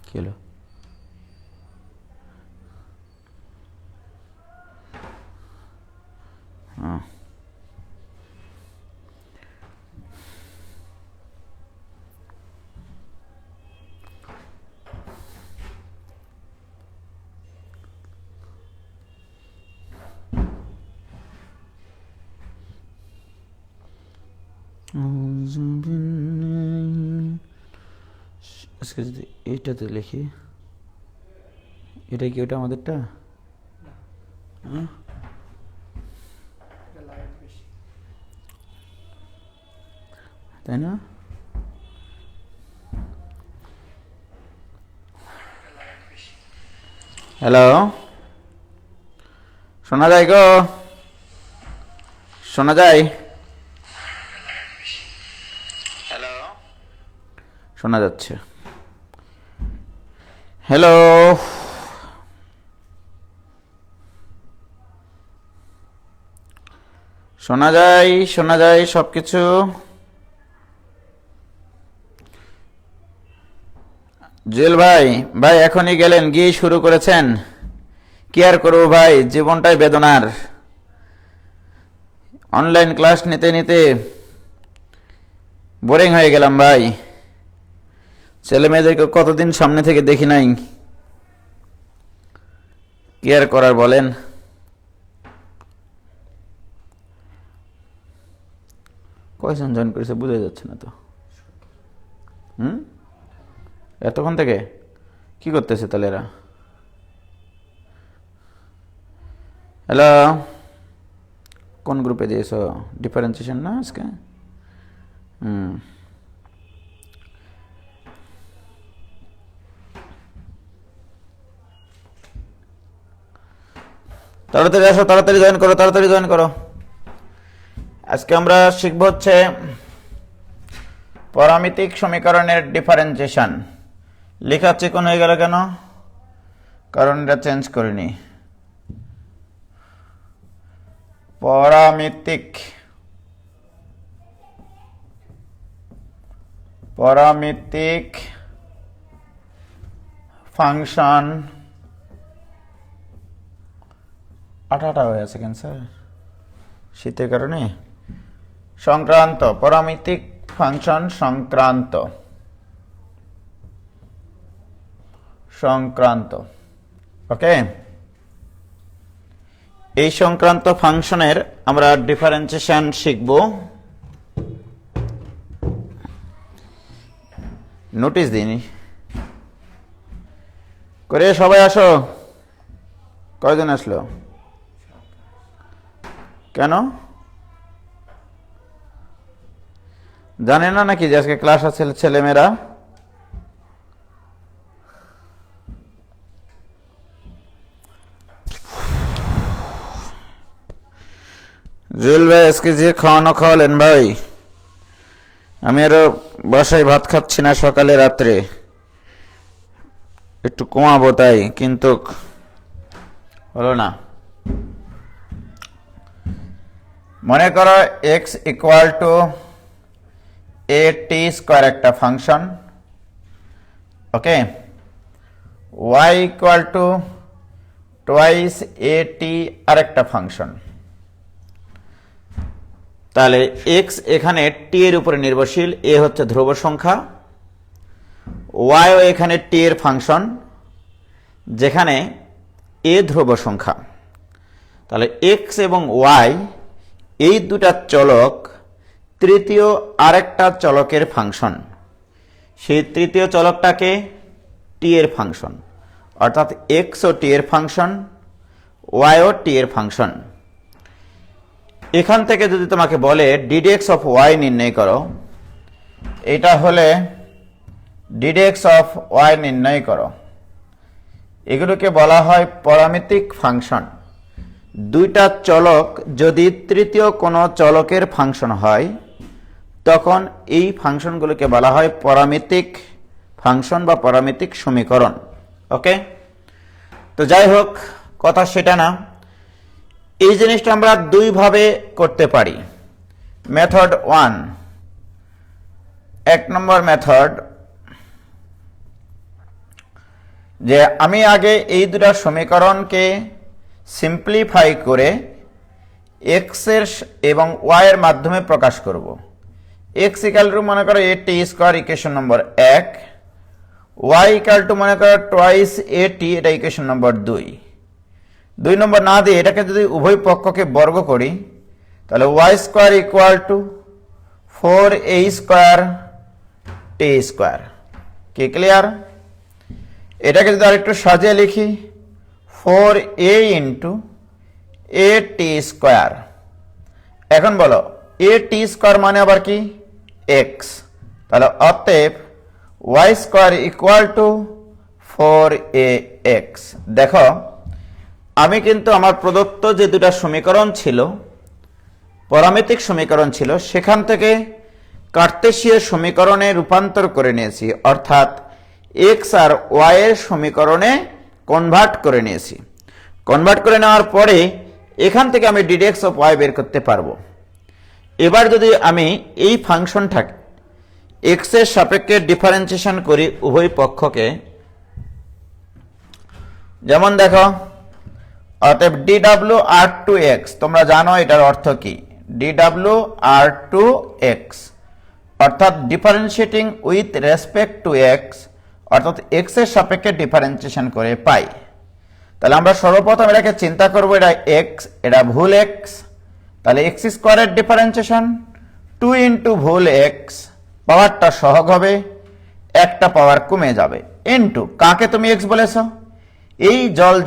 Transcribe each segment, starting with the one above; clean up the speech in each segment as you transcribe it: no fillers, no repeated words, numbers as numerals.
কি হলো? আজকে যদি এইটাতে লিখি, এটা কি ওটা আমাদেরটা? তাই না? হ্যালো, শোনা যায় গো? শোনা যায়? হ্যালো, শোনা যাচ্ছে? হ্যালো, শোনা যায়? শোনা যায় সবকিছু? জুয়েল ভাই, ভাই এখনই গেলেন, গিয়ে শুরু করেছেন? কি আর করবো ভাই, জীবনটাই বেদনার। অনলাইন ক্লাস নিতে নিতে বোরিং হয়ে গেলাম ভাই। ছেলে মেয়েদেরকে কতদিন সামনে থেকে দেখি নাই। কি আর করার বলেন। কয়জন জয়েন করেছে বোঝা যাচ্ছে না তো। এতক্ষণ থেকে কি করতেছে তাহলে এরা? হ্যালো, কোন গ্রুপে দিয়েছ? ডিফারেন্সিয়েশন না আজকে? তাড়াতাড়ি আসো, তাড়াতাড়ি জয়েন করো, তাড়াতাড়ি জয়েন করো। আজকে আমরা শিখব হচ্ছে পরামিতিক সমীকরণের ডিফারেন্সিয়েশন। লেখা চিকন হয়ে গেল কেন? কারণ এটা চেঞ্জ করিনি। পরামিতিক ফাংশন আঠাটা হয়ে আছে কেন স্যার? শীতের কারণে সংক্রান্ত, পরামিতিক ফাংশন সংক্রান্ত। ওকে, এই সংক্রান্ত ফাংশনের আমরা ডিফারেন্সিয়েশন শিখব। নোটিশ দিন করে সবাই আসো। কয়জন আসলো? কেন জানে না নাকি যে আজকে ক্লাস আছে ছেলেমেয়েরা? জুয়েল ভাই আজকে যে খাওয়ানো খাওয়ালেন ভাই, আমি আরো বাসায় ভাত খাচ্ছি না, সকালে রাত্রে একটু কমাবো তাই, কিন্তু হলো না। মনে করো x equal to a t square একটা function, okay, y equal to twice a t আরেকটা ফাংশন। তাহলে এক্স এখানে টি এর উপরে নির্ভরশীল, এ হচ্ছে ধ্রুব সংখ্যা, ওয়াইও এখানে টি এর ফাংশন যেখানে এ ধ্রুব সংখ্যা। তাহলে এক্স এবং ওয়াই এই দুটা চলক তৃতীয় আরেকটা চলকের ফাংশন। সেই তৃতীয় চলকটাকে টি এর ফাংশন, অর্থাৎ এক্স ও টি এর ফাংশন, ওয়াই ও টি এর ফাংশন। এখান থেকে যদি তোমাকে বলে ডিডেক্স অফ ওয়াই নির্ণয় করো, এটা হলে ডিডেক্স অফ ওয়াই নির্ণয় করো, এগুলোকে বলা হয় পরামিতিক ফাংশন। দুইটা চলক যদি তৃতীয় কোনো চলকের ফাংশন হয় তখন এই ফাংশনগুলোকে বলা হয় পরামিতিক ফাংশন বা পরামিতিক সমীকরণ। ওকে, তো যাই হোক, কথা সেটা না। এই জিনিসটা আমরা দুই ভাবে করতে পারি। মেথড 1, এক নম্বর মেথড, যে আমি আগে এই দুটা সমীকরণকে সিম্পলিফাই করে এক্স এর এবং ওয়াই এর মাধ্যমে প্রকাশ করব। এক্স ইকাল টু মনে করো a t square, equation number 1, y equal to মনে করো টোয়াইস এ টি, এটা ইকুয়েশন নম্বর 2 নম্বর না দিয়ে এটাকে যদি উভয় পক্ষকে বর্গ করি তাহলে y square equal to 4a square t square. কি ক্লিয়ার? এটাকে যদি আরেকটু সাজিয়ে লিখি 4a ইন্টু এ টি স্কোয়ার। এখন বলো এ টি স্কোয়ার মানে আবার কি? এক্স। তাহলে অতএব Y square equal two 4ax। দেখো আমি কিন্তু আমার প্রদত্ত যে দুটা সমীকরণ ছিল, পরামিতিক সমীকরণ ছিল, সেখান থেকে কার্তেশীয় সমীকরণে রূপান্তর করে নিয়েছি, অর্থাৎ এক্স আর ওয়াই এর সমীকরণে কনভার্ট করে নিয়েছি। কনভার্ট করে নেওয়ার পরে এখান থেকে আমি ডিডেক্স অফ ওয়াই বের করতে পারবো। এবার যদি আমি এই ফাংশনটাকে এক্স এর সাপেক্ষে ডিফারেন্সিয়েশন করি উভয় পক্ষকে, যেমন দেখো অতএব ডিডব্লিউ আর টু এক্স, তোমরা জানো এটার অর্থ কি, ডিডব্লিউ আর টু এক্স অর্থাৎ differentiating with respect to x, অর্থাৎ এক্স এর সাপেক্ষে ডিফারেন্সিয়েশন করে পাই। তাহলে আমরা সর্বপ্রথম এটাকে চিন্তা করবো, এটা এক্স, এটা ভুল এক্স, তাহলে এক্স স্কোয়ারের ডিফারেন্সিয়েশন 2 ইন্টু ভুল এক্স, পাওয়ারটা সহগ হবে, একটা পাওয়ার কমে যাবে, ইন্টু কাকে তুমি এক্স বলেছো? এই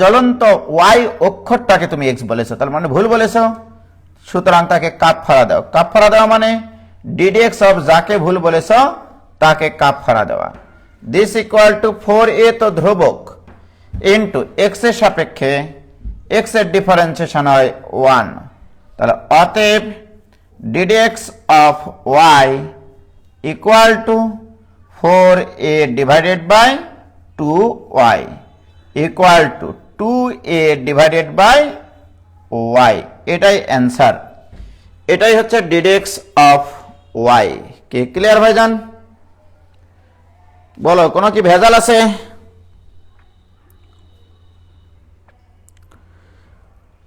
জ্বলন্ত ওয়াই অক্ষরটাকে তুমি এক্স বলেছো, তার মানে ভুল বলেছো, সুতরাং তাকে কাপ ফাড়া দাও। কাপ ফাড়া দেওয়া মানে ডিডেক্স অফ যাকে ভুল বলেছো তাকে কাপ ফাড়া দেওয়া। দিস ইকুয়াল টু 4a তো ধ্রুবক, ইন্টু এক্স এর সাপেক্ষে এক্স এর ডিফারেন্সিয়েশন হয় 1, তাহলে অতএব d d x of y equal to 4a divided by 2y equal to 2a divided by y. এটাই অ্যান্সার, এটাই হচ্ছে ডিডেক্স অফ ওয়াই। কে ক্লিয়ার ভাইজান? বলো কোনো কি ভেজাল আছে?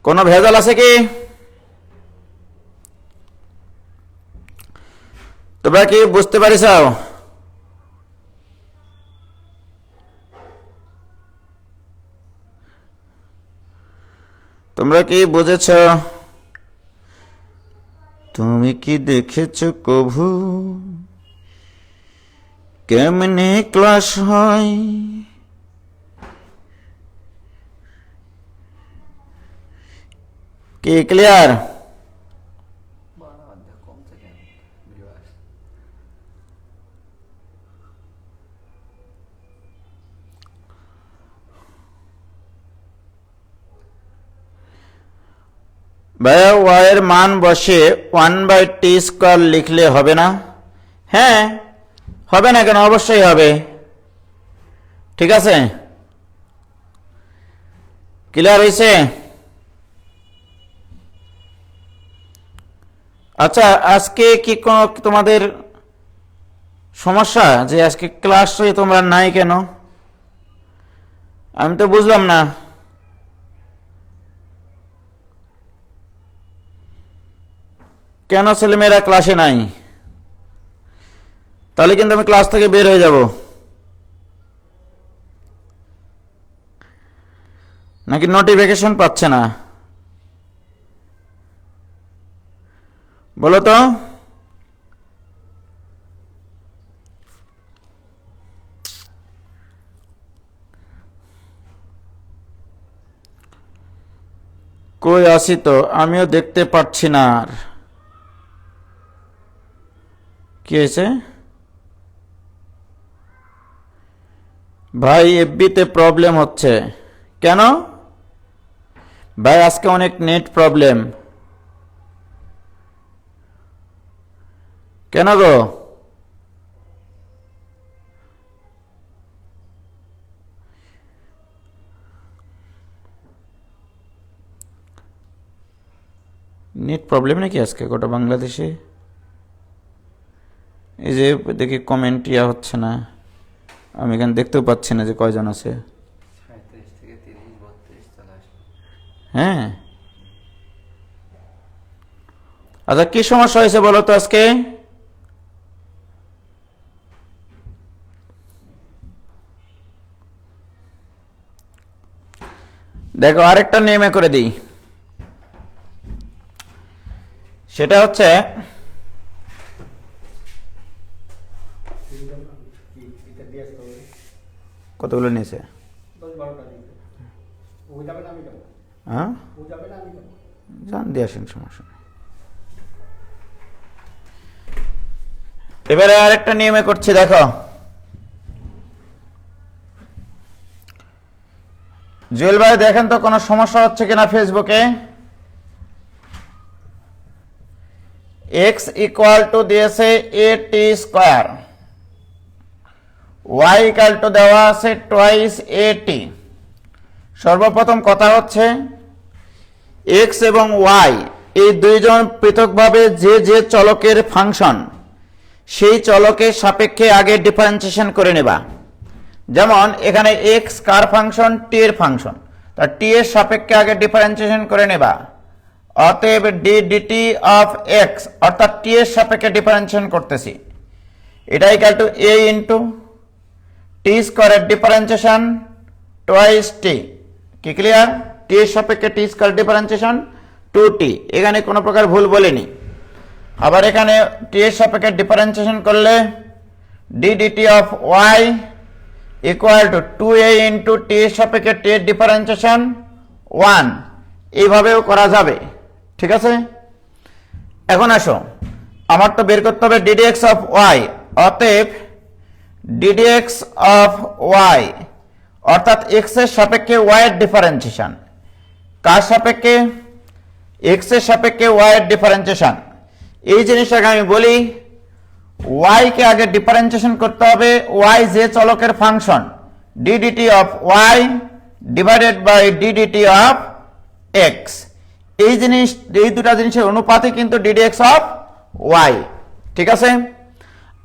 কোনো ভেজাল আছে কি? তোমরা কি বুঝতে পারিস? তোমরা কি বুঝেছ? তুমি কি দেখেছ কভু কেমনে ক্লাস হয়? কি ক্লিয়ার? ভাইয়া ওয়াই এর মান বসে 1/t স্কোয়ার লিখলে হবে না? হ্যাঁ হবে না কেন, অবশ্যই হবে। ঠিক আছে, ক্লিয়ার হয়েছে? আচ্ছা আজকে কি কোনো তোমাদের সমস্যা যে আজকে ক্লাসে তোমরা নাই কেন? আমি তো বুঝলাম না। কেন ছেলেমেয়েরা ক্লাসে নাই? তাহলে কিন্তু আমি ক্লাস থেকে বের হয়ে যাব। নাকি নোটিফিকেশন পাচ্ছে না? বলো তো। কই আসি তো, আমিও দেখতে পাচ্ছি না। আর কি হয়েছে ভাই? এফবিতে প্রবলেম হচ্ছে কেন ভাই? আজকে অনেক নেট প্রবলেম। কেন গো? নেট প্রবলেম নাকি আজকে গোটা বাংলাদেশে? এই যে দেখি কমেন্ট ইয়া হচ্ছে না, আমি এখানে দেখতেও পাচ্ছি না যে কয়জন আছে। হ্যাঁ, আচ্ছা কি সমস্যা হয়েছে বলো তো আজকে? দেখো আরেকটা নিয়মে করে দিই, সেটা হচ্ছে কতগুলো নিয়েছে? হ্যাঁ, জান দিয়ে আসেন, সমস্যা নেই। এবারে আরেকটা নিয়মে করছি, দেখো। জুয়েল ভাই দেখেন তো কোনো সমস্যা হচ্ছে কিনা ফেসবুকে। এক্স ইকুয়াল টু দিয়েছে এ t square, Y equal two দেওয়া আছে টোয়াইস এ টি। সর্বপ্রথম কথা হচ্ছে এক্স এবং ওয়াই এই দুইজন পৃথকভাবে যে যে চলকের ফাংশন, সেই চলকের সাপেক্ষে আগে ডিফারেন্সিয়েশন করে নেবা। যেমন এখানে এক্স কার ফাংশন? টি এর ফাংশন, তা টি এর সাপেক্ষে আগে ডিফারেন্সিয়েশন করে নেবা। অতএব ডি ডিটি অফ এক্স অর্থাৎ টি এর সাপেক্ষে ডিফারেন্সিয়েশন করতেছি, এটা equal to A into T স্কোয়ারের ডিফারেন্সিয়েশন টোয়াইস টি। কি ক্লিয়ার? টি এর সাপেক্ষে টি স্কোয়ার ডিফারেন্সিয়েশন 2t, এখানে কোনো প্রকার ভুল বলিনি। আবার এখানে টি এর সাপেক্ষে ডিফারেন্সিয়েশন করলে d d t of y equal to 2a into t এর সাপেক্ষে টি এর ডিফারেন্সিয়েশন 1, এইভাবেও করা যাবে। ঠিক আছে, এখন আসো, আমার তো বের করতে হবে ডিডিএক্স অফ ওয়াই। অতএব ডিডিএক্স অফ ওয়াই অর্থাৎ এক্স এর সাপেক্ষে ওয়াই এর ডিফারেন্সিয়েশন। কার সাপেক্ষে? এক্স এর সাপেক্ষে ওয়াই এর ডিফারেন্সিয়েশন। এই জিনিসটাকে আমি বলি ওয়াই কে আগে ডিফারেন্সিয়েশন করতে হবে, ওয়াই যে চলকের function, d d t of y divided by d d t of x. এই জিনিস, এই দুটা জিনিসের অনুপাতে কিন্তু ডিডিএক্স অফ ওয়াই। ঠিক আছে,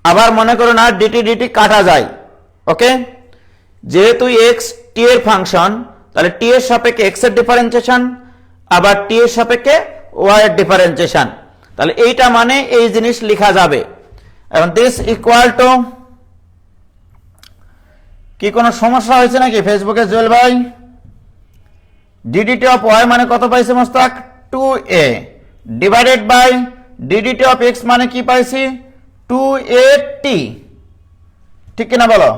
আবার মনে করো না ডিটি ডিটি কাটা যায়। ওকে, যেহেতু এক্স টি এর ফাংশন, তাহলে টি এর সাপেক্ষে এক্স এর ডিফারেন্সিয়েশন, আবার টি এর সাপেক্ষে ওয়াই এর ডিফারেন্সিয়েশন, তাহলে এইটা মানে এই জিনিস লেখা যাবে। এখন দিস ইকুয়াল টু, কি কোনো সমস্যা হয়েছে নাকি ফেসবুকে জুয়েল ভাই? ডিডিটি অফ ওয়াই মানে কত পাইছে Mostak? 2a divided by d d t of x মানে কি পাইছি? 2at। ঠিক কিনা বলো?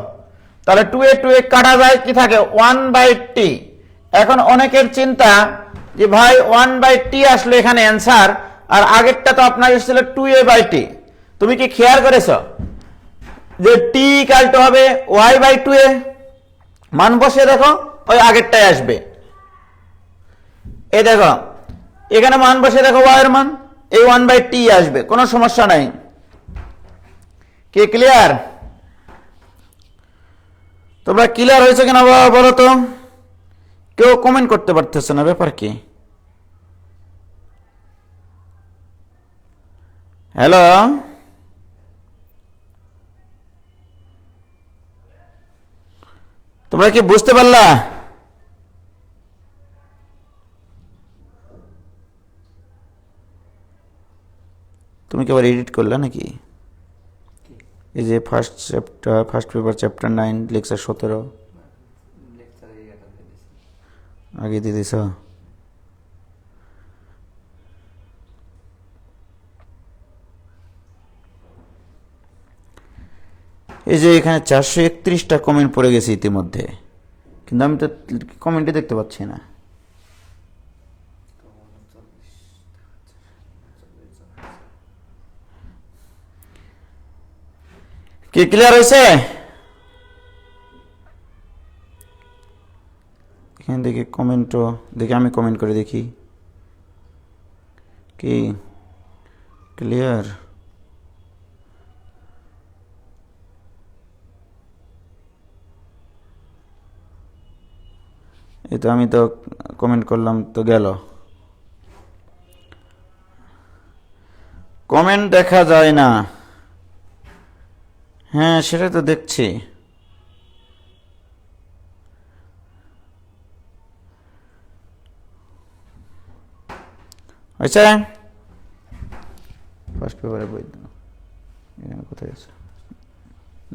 তাহলে 2a 2a কাটা যায়, কি থাকে? 1/t। এখন অনেকের চিন্তা যে ভাই 1/t আসলে এখানে অ্যান্সার, আর আগেরটা তো আপনার এসেছিল 2a/t। তুমি কি খেয়াল করেছো যে t ইকুয়াল টু হবে y/2a? মান বসে দেখো, ওই আগেরটাই আসবে। এই দেখো এখানে মান বসে দেখো y এর মান, এই 1/t আসবে, কোনো সমস্যা নাই। কি ক্লিয়ার? তোমরা ক্লিয়ার হয়েছে কিনা বলো তো? কেউ কমেন্ট করতে পারতেছে না, ব্যাপার কি? হ্যালো, তোমরা কি বুঝতে পারলা? তুমি কি আবার এডিট করলা নাকি? এই যে ফার্স্ট পেপার চ্যাপ্টার 9 লেকচার 17 আগে দিয়ে দিছ? এই যে এখানে 431টা কমেন্ট পড়ে গেছে ইতিমধ্যে, কিন্তু আমি তো কমেন্টই দেখতে পাচ্ছি না। কি ক্লিয়ার হয়েছে? এখানে দেখি কমেন্টও দেখি, আমি কমেন্ট করে দেখি কি ক্লিয়ার। এই তো আমি তো কমেন্ট করলাম তো গেল। কমেন্ট দেখা যায় না। হ্যাঁ সেটা তো দেখছি। আচ্ছা ফার্স্ট পেপারে বই দাও, এখানে কোথায় আছে?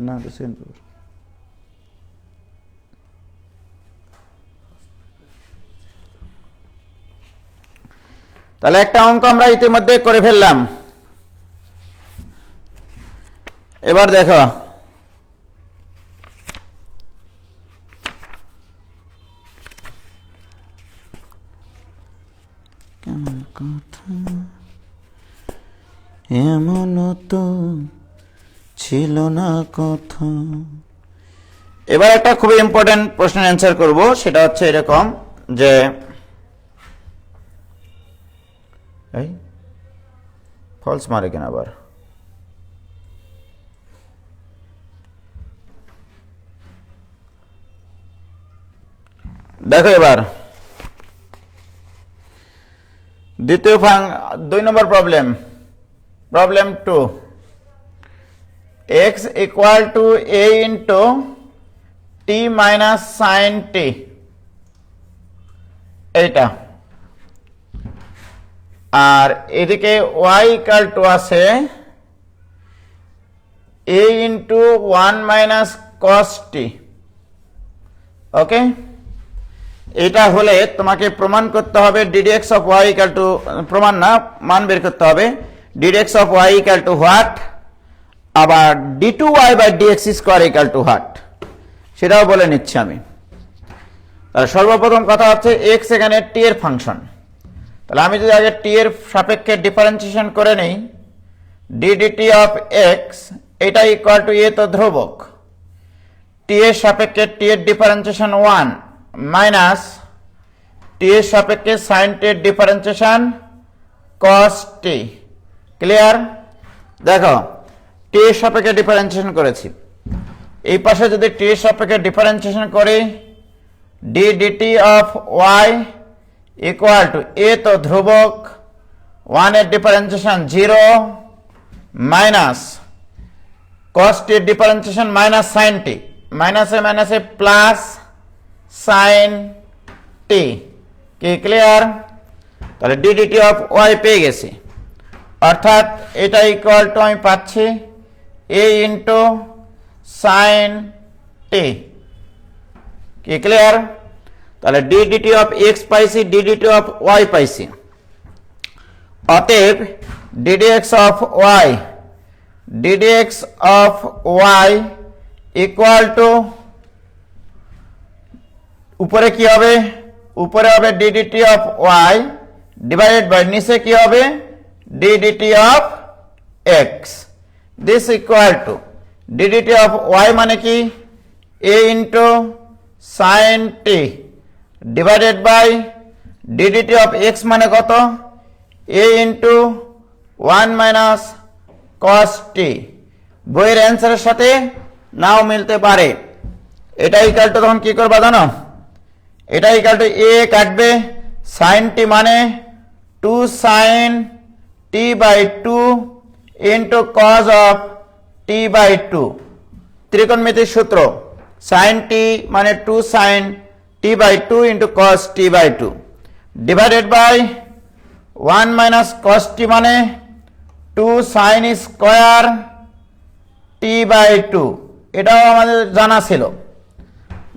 না তো সেকেন্ড পেপার। তাহলে একটা অঙ্ক আমরা ইতিমধ্যে করে ফেললাম। এবার দেখো কেমন কথা এমন তো ছিল না কথা। এবার একটা খুবই ইম্পর্টেন্ট প্রশ্নের অ্যান্সার করব, সেটা হচ্ছে এরকম যে এই ফলস মারে কেন আবার? দেখো এবার দ্বিতীয় 2 নম্বর problem, problem 2, x equal to a into t minus sine t, এইটা, আর এদিকে y ইকুয়াল টু আছে a into 1 minus cos t. Okay, এটা হলে তোমাকে প্রমাণ করতে হবে ddx of y equal to, প্রমাণ না মান বের করতে হবে, ddx of y equal to what, আবার d2y by dx square equal to what, সেটাও বলে নিচ্ছি আমি। তাহলে সর্বপ্রথম কথা হচ্ছে x এখানে t এর ফাংশন। তাহলে আমি যদি আগে t এর সাপেক্ষে ডিফারেন্সিয়েশন করে নেই, d dt অফ x এটা ইকুয়াল টু a তো ধ্রুবক, t এর সাপেক্ষে t এর ডিফারেন্সিয়েশন 1 মাইনাস টি এর সাপেক্ষে সাইন টি এর ডিফারেন্সিয়েশন কস টি। ক্লিয়ার? দেখো টি এর সাপেক্ষে ডিফারেন্সিয়েশন করেছি, এই পাশে যদি টি এর সাপেক্ষে ডিফারেন্সিয়েশন করি d d t of y equal to a তো ধ্রুবক, 1 এর ডিফারেন্সিয়েশন 0 মাইনাস কস টি এর ডিফারেন্সিয়েশন মাইনাস সাইন টি, মাইনাসে মাইনাসে প্লাস সাইন টি। কি ক্লিয়ার? তাহলে ডি ডিটি অফ ওয়াই পেয়ে গেছি, অর্থাৎ এটা ইকুয়াল টু আমি পাচ্ছি এ ইন্টু সাইন টি। কি ক্লিয়ার? তাহলে ডি ডিটি অফ এক্স পাইছি, ডি ডিটি অফ ওয়াই পাইছি, অতএব d d x of y, d d x of y equal to, উপরে কি হবে? উপরে হবে d d t of y divided by নিচে কি হবে? D d t of x. This equal to d d t of y মানে কি? A into sine t divided by d d t of x মানে কত? A into 1 minus cos t. বইয়ের অ্যান্সারের সাথে নাও মিলতে পারে। এটা ইকুয়াল টু তখন কি করবা জানো? এটা ইকুয়াল টু এ কাটবে, সাইন টি মানে 2 sine t by 2 into cos of t by 2, ত্রিকোণমিতির সূত্র, সাইন টি মানে 2 sine t by 2 into cos t by 2 divided by 1 minus cos t মানে 2 সাইন স্কোয়ার টি বাই 2, এটাও আমাদের জানা ছিল।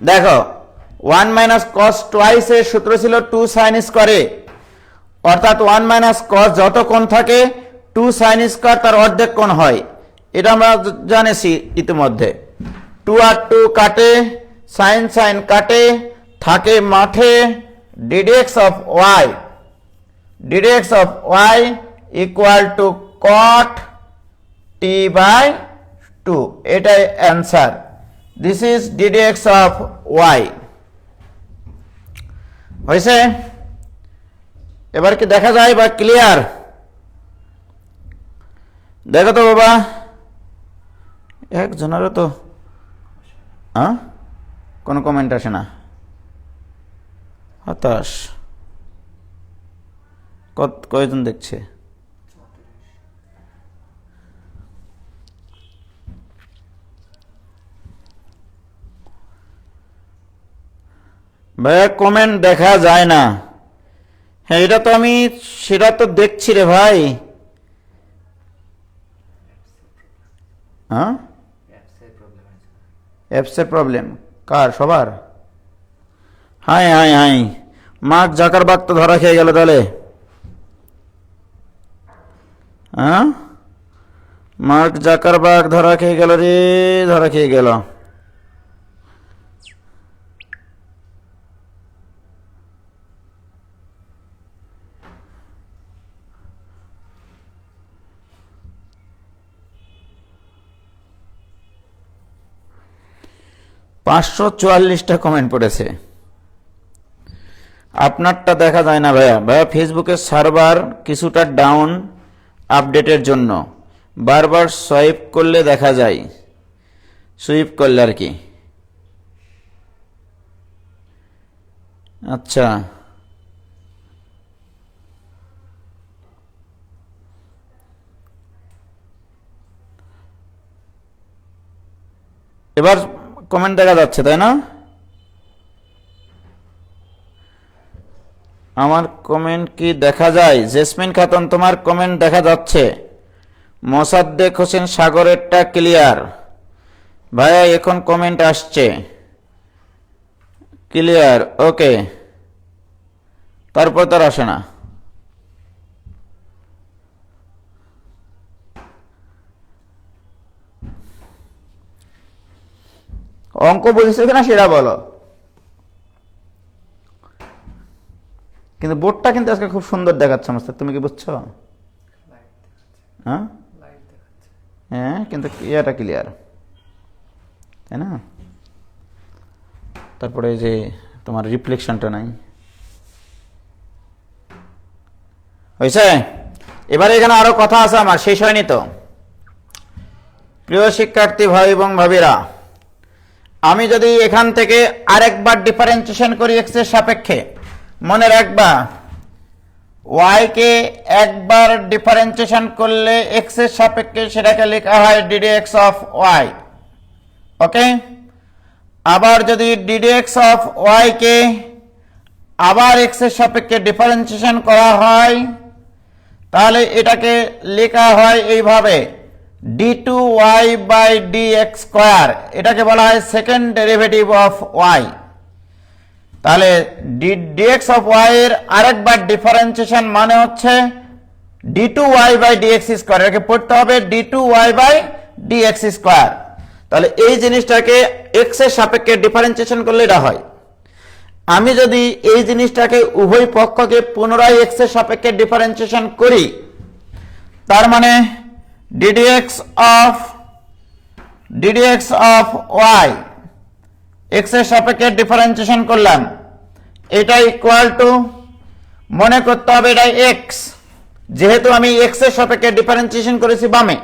দেখো 1 মাইনাস কস টোয়াইস এর সূত্র ছিল 2 সাইন স্কোয়ারে, অর্থাৎ 1 মাইনাস কস যত কোণ থাকে 2 সাইন স্কোয়ার তার অর্ধেক কোণ হয়, এটা আমরা জানেছি ইতিমধ্যে। 2 আর 2 কাটে, সাইন সাইন কাটে, থাকে মাঠে d d x of y, d d x of y equal to cot t by 2, এটাই answer. This is d d x of y. হয়েছে? এবার কি দেখা যায় বা ক্লিয়ার? দেখো তো বাবা, একজনেরও তো কোনো কমেন্ট আসে না, হতাশ। কয়জন দেখছে? ভাইয়া কমেন্ট দেখা যায় না। হ্যাঁ এটা তো আমি সেটা তো দেখছি রে ভাই। হ্যাঁ অ্যাপসের প্রবলেম কার সবার? High high high, mark Zuckerberg তো ধরা খেয়ে গেল তাহলে। হ্যাঁ মার্ক জাকারবার্গ ধরা খেয়ে গেল রে, ধরা খেয়ে গেল। পাঁচশো 44টা কমেন্ট পড়েছে, আপনারটা দেখা যায় না ভাইয়া। ভাইয়া ফেসবুকের সার্ভার কিছুটা ডাউন, আপডেটের জন্য বারবার সোয়াইপ করলে দেখা যায়, সুইপ করলে আর কি। আচ্ছা এবার কমেন্ট দেখা যাচ্ছে তাই না? আমার কমেন্ট কি দেখা যায়? জেসমিন খাতুন তোমার কমেন্ট দেখা যাচ্ছে। মোসাদ্দেক হোসেন সাগরেরটা ক্লিয়ার। ভাইয়া এখন কমেন্ট আসছে ক্লিয়ার, ওকে। তারপর তার আসে না। অঙ্ক বুঝেছো কিনা সেটা বলো। কিন্তু বোর্ডটা কিন্তু আজকে খুব সুন্দর দেখাচ্ছে আমার, তুমি কি বুঝছো? হ্যাঁ হ্যাঁ কিন্তু ইয়েটা ক্লিয়ার তাই না? তারপরে যে তোমার রিফ্লেকশনটা নাই হয়েছে। এবারে এখানে আরো কথা আছে আমার, শেষ হয়নি তো। প্রিয় শিক্ষার্থী ভাই এবং ভাবিরা, আমি যদি এখান থেকে আরেকবার ডিফারেন্সিয়েশন করি এক্স এর সাপেক্ষে, মনে রাখবা ওয়াই কে একবার ডিফারেন্সিয়েশন করলে এক্স এর সাপেক্ষে সেটাকে লেখা হয় ডিডিএক্স অফ ওয়াই, ওকে। আবার যদি ডিডিএক্স অফ ওয়াই কে আবার এক্স এর সাপেক্ষে ডিফারেন্সিয়েশন করা হয় তাহলে এটাকে লেখা হয় এইভাবে d2y বাই dx স্কয়ার, এটাকে বলা হয় সেকেন্ড ডেরিভেটিভ অফ y। তাহলে dx অফ y এর আরেকবার ডিফারেন্সিয়েশন মানে হচ্ছে d2y বাই dx স্কয়ার, এটাকে পড়তে হবে d2y বাই dx স্কয়ার। তাহলে এই জিনিসটাকে x এর সাপেক্ষে ডিফারেন্সিয়েশন করলে এটা হয়। আমি যদি এই জিনিসটাকে উভয় পক্ষকে পুনরায় x এর সাপেক্ষে ডিফারেন্সিয়েশন করি, তার মানে ddx of y x এর সাপেক্ষে ডিফারেন্সিয়েশন করলাম, এটা ইকুয়াল টু, মনে করতে হবে এটা x, যেহেতু আমি x এর সাপেক্ষে ডিফারেন্সিয়েশন করেছি বামে,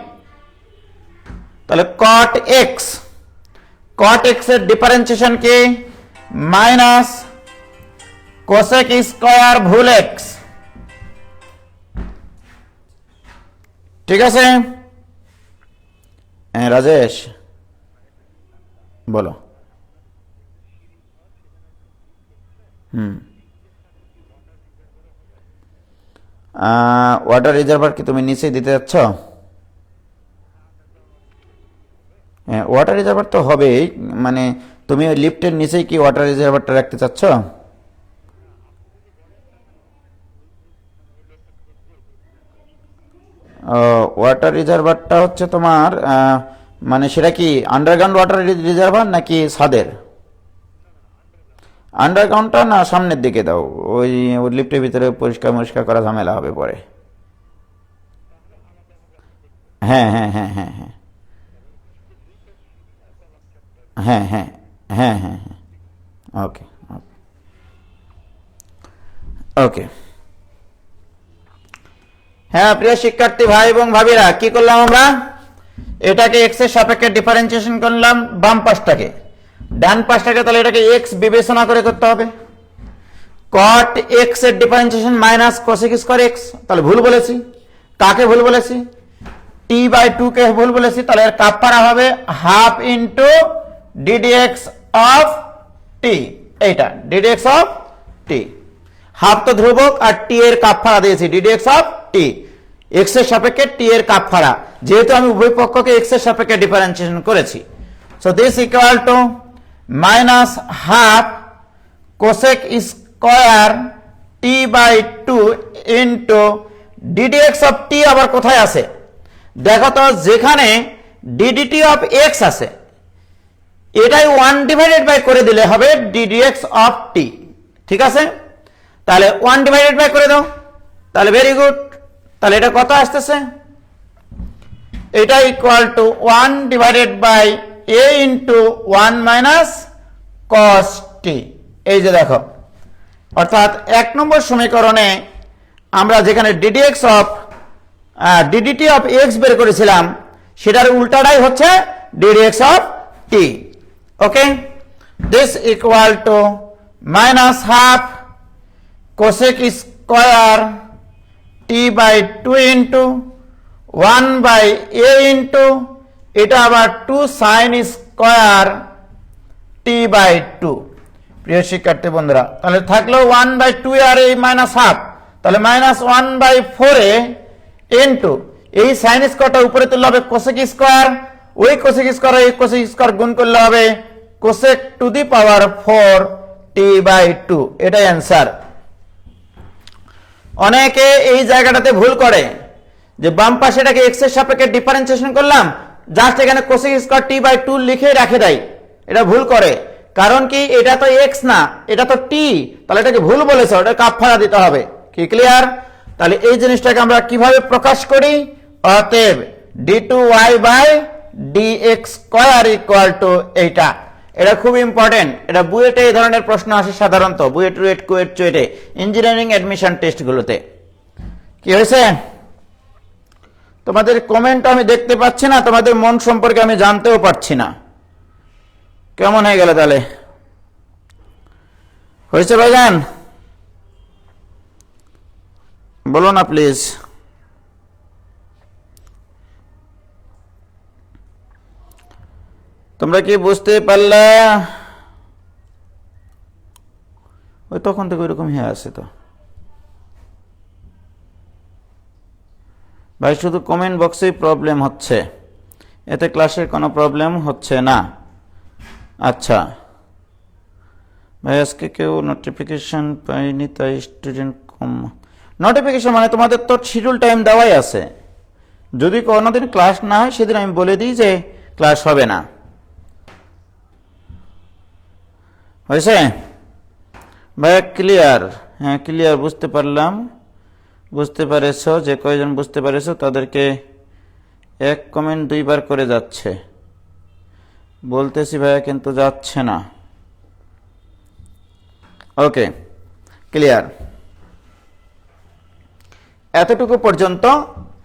তাহলে cot x এর ডিফারেন্সিয়েশন কি মাইনাস কোসেক স্কয়ার ভুল x, ঠিক আছে? হ্যাঁ রাজেশ বলো। ওয়াটার রিজার্ভার কি তুমি নিচেই দিতে যাচ্ছ? হ্যাঁ ওয়াটার রিজার্ভার তো হবেই, মানে তুমি ওই লিফটের নিচেই কি ওয়াটার রিজার্ভারটা রাখতে চাচ্ছ? ওয়াটার রিজার্ভারটা হচ্ছে তোমার মানে সেটা কি আন্ডারগ্রাউন্ড ওয়াটার রিজার্ভার নাকি ছাদের? আন্ডারগ্রাউন্ডটা না সামনের দিকে দাও, ওই লিফটের ভিতরে পরিষ্কার করা ঝামেলা হবে পরে। হ্যাঁ হ্যাঁ হ্যাঁ হ্যাঁ হ্যাঁ হ্যাঁ হ্যাঁ হ্যাঁ হ্যাঁ হ্যাঁ ওকে ওকে। হ্যাঁ প্রিয় শিক্ষার্থী ভাই এবং ভাবিরা, কি করলাম আমরা? এটাকে এক্স এর সাপেক্ষে ডিফারেন্সিয়েশন করলাম বাম পাশটাকে, ডান পাশটাকে তাহলে এটাকে এক্স বিবেচনা করে করতে হবে। cot x এর differentiation minus cosec square x, তাহলে ভুল বলেছি। কাকে ভুল বলেছি? t/2 কে ভুল বলেছি, তাহলে এর কাপড়া হবে half into ddx of t। এইটা ডিডিএক্স অফ টি, হাফ তো ধ্রুবক আর টি এর কাপফাড়া দিয়েছি ডিডিএক্স অফ টি, এক্স এর সাপেক্ষে টি এর কাপফাড়া, যেহেতু আমি উভয় পক্ষকে এক্স এর সাপেক্ষে ডিফারেন্সিয়েশন করেছি। So this equal to minus half cosec square t by two into d d x of t আবার কোথায় আছে দেখো তো, যেখানে ডিডিটি অফ এক্স আছে এটাই 1 ডিভাইডেড বাই করে দিলে হবে ডিডিএক্স অফ টি, ঠিক আছে? তাহলে 1 ডিভাইডেড বাই করে দাও, তাহলে ভেরি গুড। তাহলে এটা কত আসতেছে, এটা equal to 1 divided by a into 1 minus cos t. এই যে দেখো, অর্থাৎ 1 নম্বর সমীকরণে আমরা যেখানে d d x of d d t of x বের করেছিলাম সেটার উল্টাটাই হচ্ছে d d x of t. Okay, this equal to minus half cosec square t by two into 1 by a into এটা আবার 2 sine square t by two. প্রিয় শিক্ষার্থী বন্ধুরা, তাহলে থাকলো 1 বাই 2 আর এই মাইনাস হাফ, তাহলে মাইনাস 1 বাই 4 ইন্টু এই সাইন স্কয়ারটা উপরে তুললে হবে কোসেক স্কয়ার, ওই কোসেক স্কয়ার এই কোসেক স্কয়ার গুণ করলে হবে cosec to the power 4 t by 2। এটাই অ্যান্সার। অনেকে এই জায়গাটাতে ভুল করে যে বাম পাশেটাকে এক্স এর সাপেক্ষে ডিফারেন্সিয়েশন করলাম, জাস্ট এখানে কোসেক স্কয়ার টি বাই 2 লিখে রাখে দেয়, এটা ভুল করে। কারণ কি, এটা তো এক্স না, এটা তো টি, তাহলে এটাকে ভুল বলেছে, ওটা কাপফাড়া দিতে হবে। কি ক্লিয়ার? তাহলে এই জিনিসটাকে আমরা কিভাবে প্রকাশ করি, অতএব d2y by dx square equal to এইটা। এটা খুব ইম্পর্টেন্ট, এটা বুয়েটে এই ধরনের প্রশ্ন আসে সাধারণত, বুয়েট রুয়েট কুয়েট চুয়েটে ইঞ্জিনিয়ারিং অ্যাডমিশন টেস্টগুলোতে। কি হয়েছে? তোমাদের কমেন্ট আমি দেখতে পাচ্ছি না, তোমাদের মন সম্পর্কে আমি জানতেও পারছি না। কেমন হয়ে গেল তাহলে? হয়েছে ভাইজান? বলো না প্লিজ। তোমরা কি বুঝতে পারলে? ওই তখন থেকে ওইরকম হয়ে আছে তো ভাই, শুধু কমেন্ট বক্সেই প্রবলেম হচ্ছে, এতে ক্লাসের কোনো প্রবলেম হচ্ছে না। আচ্ছা ভাই, আজকে কেউ নোটিফিকেশন পাইনি তাই স্টুডেন্ট কম। নোটিফিকেশন মানে তোমাদের তো শিডিউল টাইম দেওয়াই আছে, যদি কোনোদিন ক্লাস না হয় সেদিন আমি বলে দিই যে ক্লাস হবে না। হয়েছে ভাইয়া? ক্লিয়ার? হ্যাঁ ক্লিয়ার, বুঝতে পারলাম। বুঝতে পেরেছো? যে কয়জন বুঝতে পেরেছো তাদেরকে এক কমেন্ট 2 বার করে যাচ্ছে, বলতেছি ভাইয়া কিন্তু যাচ্ছে না। ওকে ক্লিয়ার, এতটুকু পর্যন্ত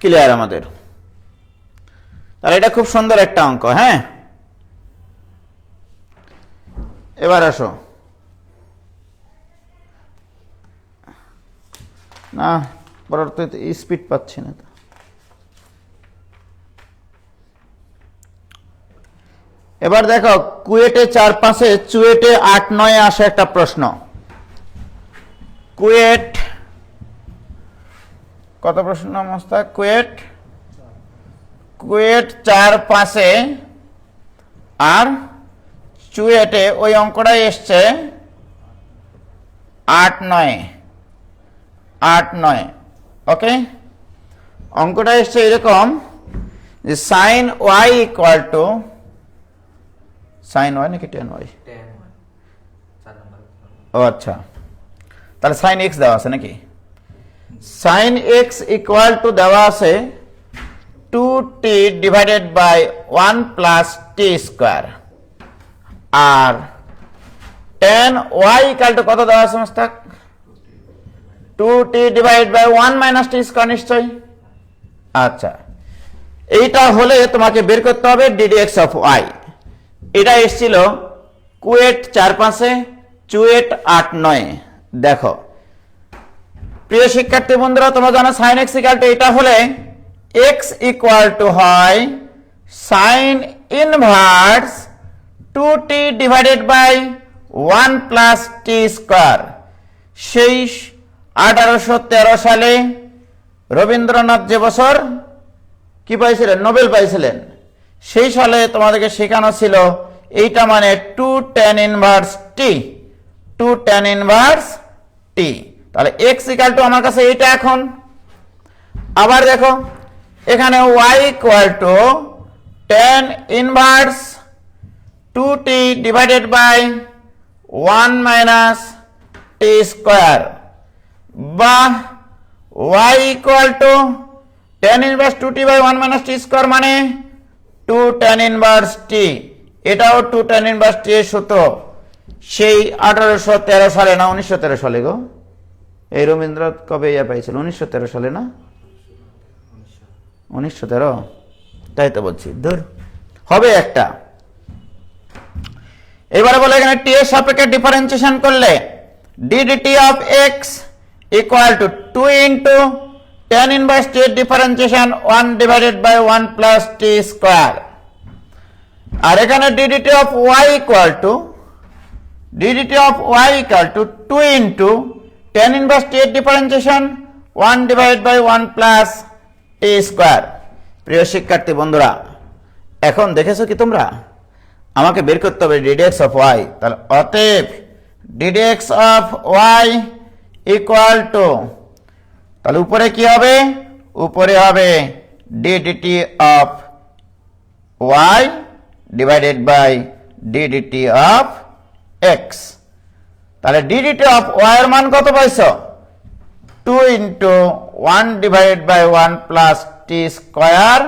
ক্লিয়ার আমাদের। তাহলে এটা খুব সুন্দর একটা অঙ্ক। হ্যাঁ, এবার আসো। না পরবর্তীতে স্পিড পাচ্ছি না তো। এবার দেখো, কুয়েটে 4-5 চুয়েটে 8-9 আসে একটা প্রশ্ন। কুয়েট কত প্রশ্ন মোস্তাক? কুয়েট 4-5 আর চুয়েটে ওই অঙ্কটাই এসছে 8-9। ওকে, অঙ্কটা এসছে এরকম যে sine y equal to sine y নাকি টেন ওয়াই? ও আচ্ছা, তাহলে সাইন এক্স দেওয়া আছে নাকি? সাইন এক্স ইকুয়াল টু দেওয়া আছে 2t divided by 1 plus t square, আর টেন ওয়াই ইকুয়াল টু কত দেওয়া আছে Mostak? 2t divide by 1 minus t square নিশ্চয়ই। আচ্ছা, এইটা হলে তোমাকে বের করতে হবে ডিডিএক্স অফ ওয়াই। এটা এসেছিল কুয়েট 4-5, চুয়েট 8-9। দেখো প্রিয় শিক্ষার্থী বন্ধুরা, তোমরা জানো সাইন এক্স ইকুয়াল টু এটা হলে এক্স ইকুয়াল টু হয় sine inverse 2t divided by one plus t square. সেই 1813 সালে রবীন্দ্রনাথ যে বছর কি পাইছিলেন, নোবেল পাইছিলেন, সেই সালে তোমাদেরকে শেখানো ছিল এইটা মানে 2 tan ইনভার্স টি, 2 tan ইনভার্স টি। তাহলে এক্স ইকাল টু আমার কাছে এইটা। এখন আবার দেখো এখানে y equal to tan inverse 2t divided by 1 minus t square, বা y equal to tan inverse 2t by 1 minus t square মানে 2 tan ইনভার্স টি। এটাও 2 tan ইনভার্স টি এর সূত্র সেই 1813 সালে, না 1913 সালে গো, এই রবীন্দ্রনাথ কবে ইয়া পাইছিল? 1913 সালে না, 1913? তাই তো বলছি, ধর হবে একটা। এবারে বলে এখানে টি এর সাপেক্ষে ডিফারেন্সিয়েশন করলে ddt of x equal to 2 into tan inverse t এর differentiation 1 divided by 1 plus t square. আর এখানে ddt of y equal to 2 into tan inverse t এর differentiation 1 divided by 1 plus t square. প্রিয় শিক্ষার্থী বন্ধুরা, এখন দেখেছো কি তোমরা, আমাকে বের করতে হবে ddx অফ y। তাহলে অতএব ddx of y equal to, তাহলে উপরে কি হবে, উপরে হবে ddt of y divided by ddt of x। তাহলে ddt অফ y এর মান কত পাইছো? 2 into 1 divided by 1 plus t square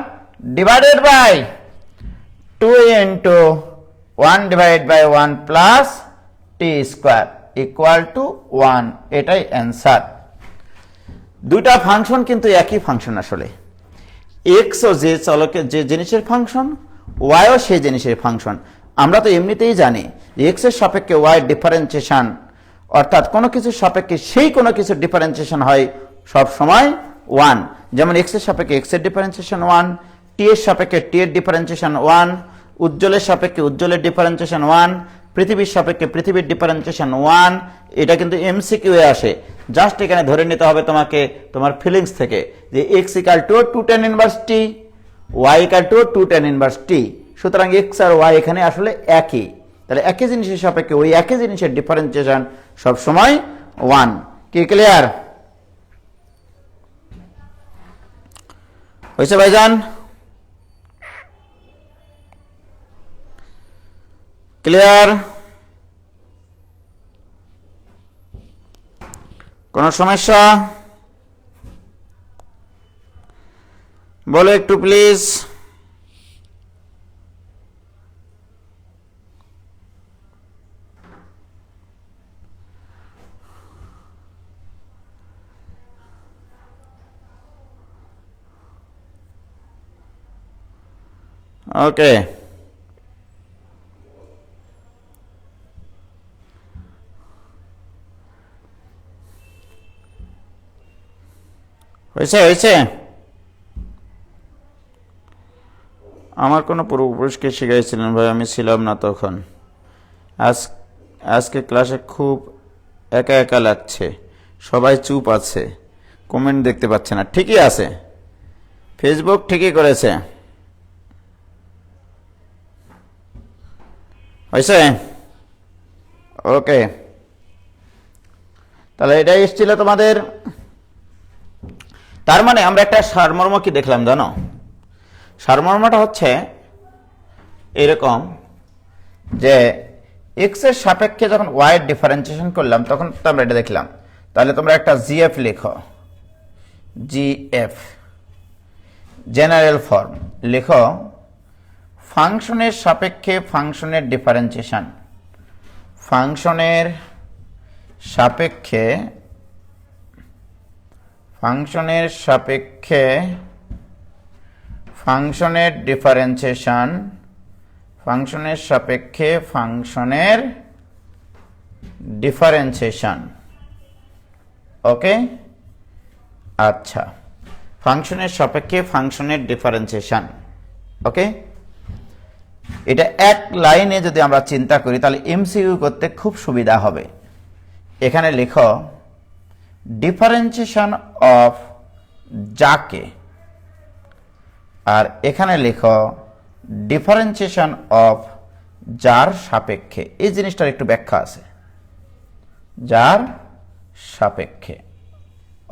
divided by 2 into 1 divided by 1 plus t square equal to 1। এটাই অ্যান্সার। দুইটা ফাংশন কিন্তু একই ফাংশন আসলে। এক্স ও যে চলকের যে জিনিসের ফাংশন, ওয়াই ও সেই জিনিসের ফাংশন। আমরা তো এমনিতেই জানি যে এক্স এর সাপেক্ষে ওয়াই ডিফারেন্সিয়েশন, অর্থাৎ কোনো কিছুর সাপেক্ষে সেই কোনো কিছুর ডিফারেন্সিয়েশন হয় সব সময় 1। যেমন এক্স এর সাপেক্ষে এক্স এর ডিফারেন্সিয়েশন 1, টি এর সাপেক্ষে টি এর ডিফারেন্সিয়েশন 1, উজ্জ্বলের সাপেক্ষে উজ্জ্বলের ডিফারেন্সিয়েশন 1, পৃথিবীর সাপেক্ষে পৃথিবীর ডিফারেন্সিয়েশন 1। এটা কিন্তু এমসিকিউ এ আসে। জাস্ট এখানে ধরে নিতে হবে তোমাকে তোমার ফিলিংস থেকে যে x equal to 2 tan inverse t, y equal to 2 tan inverse t। সুতরাং x আর y এখানে আসলে একই। তাহলে একই জিনিসের সাপেক্ষে ওই একই জিনিসের ডিফারেন্সিয়েশন সব সময় 1। কি ক্লিয়ার হয়েছে ভাইজান? ক্লিয়ার? কোন সমস্যা বলো একটু প্লিজ। ওকে, হয়েছে হয়েছে। আমার কোনো পূর্বপুরুষকে শিখাইছিলেন ভাই, আমি ছিলাম না তখন। আজকে ক্লাসে খুব একা একা লাগছে, সবাই চুপ আছে, কমেন্ট দেখতে পাচ্ছে না। ঠিকই আছে, ফেসবুক ঠিকই করেছে। হয়েছে? ওকে, তাহলে এটাই এসেছিল তোমাদের। তার মানে আমরা একটা সারমর্ম কি দেখলাম জানো? সারমর্মটা হচ্ছে এরকম যে এক্স এর সাপেক্ষে যখন ওয়াই এর ডিফারেন্সিয়েশন করলাম তখন তো আমরা এটা দেখলাম। তাহলে তোমরা একটা জিএফ লেখো, জিএফ জেনারেল ফর্ম লেখো, ফাংশনের সাপেক্ষে ফাংশনের ডিফারেন্সিয়েশন, ফাংশনের সাপেক্ষে ফাংশনের সাপেক্ষে ফাংশনের ডিফারেন্সিয়েশন, ফাংশনের সাপেক্ষে ফাংশনের ডিফারেন্সিয়েশন। ওকে, আচ্ছা, ফাংশনের সাপেক্ষে ফাংশনের ডিফারেন্সিয়েশন। ওকে, এটা এক লাইনে যদি আমরা চিন্তা করি তাহলে এমসিকিউ করতে খুব সুবিধা হবে। এখানে লিখো ডিফারেন্সিয়েশন অফ যাকে, আর এখানে লিখো ডিফারেন্সিয়েশন অফ যার সাপেক্ষে। এই জিনিসটার একটু ব্যাখ্যা আছে, যার সাপেক্ষে।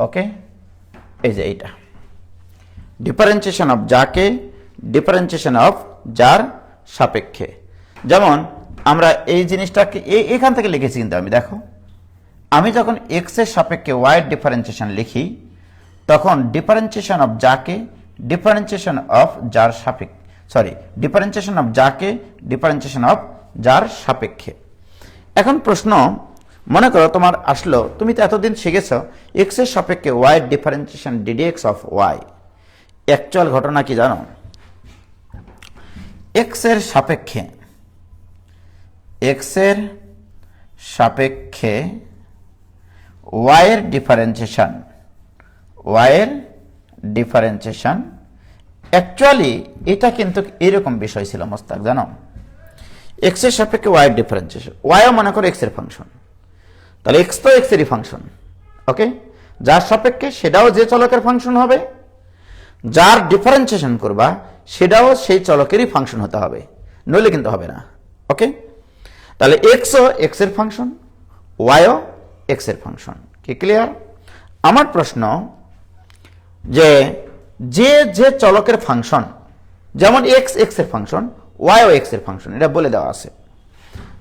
ওকে, এই যে এইটা ডিফারেন্সিয়েশন অফ যাকে, ডিফারেন্সিয়েশন অফ যার সাপেক্ষে। যেমন আমরা এই জিনিসটাকে এখান থেকে লিখেছি, কিন্তু আমি দেখো, আমি যখন এক্স এর সাপেক্ষে ওয়াই এর ডিফারেন্সিয়েশন লিখি তখন ডিফারেন্সিয়েশন অফ যাকে, ডিফারেন্সিয়েশন অফ যার সাপেক্ষে, ডিফারেন্সিয়েশন অফ যাকে, ডিফারেন্সিয়েশন অফ যার সাপেক্ষে। এখন প্রশ্ন, মনে করো তোমার আসলো, তুমি তো এতদিন শিখেছ এক্স এর সাপেক্ষে ওয়াই এর differentiation d d x of y. Actual ঘটনা কি জানো? এক্স এর সাপেক্ষে ওয়াই এর ডিফারেন্সিয়েশন অ্যাকচুয়ালি এটা কিন্তু এরকম বিষয় ছিল মোস্তাক, জানো? এক্স এর সাপেক্ষে ওয়াই এর ডিফারেন্সিয়েশন, ওয়াইও মনে করো এক্স এর ফাংশন, তাহলে এক্স তো এক্স এরই ফাংশন। ওকে, যার সাপেক্ষে সেটাও যে চলকের ফাংশন হবে, যার ডিফারেন্সিয়েশন করবা সেটাও সেই চলকেরই ফাংশন হতে হবে, নইলে কিন্তু হবে না। ওকে, তাহলে এক্সও এক্স এর ফাংশন, ওয়াইও এক্স এর ফাংশন। কি ক্লিয়ার? আমার প্রশ্ন যে যে চলকের ফাংশন, যেমন এক্স এক্স এর ফাংশন, ওয়াইও এক্স এর ফাংশন, এটা বলে দেওয়া আছে।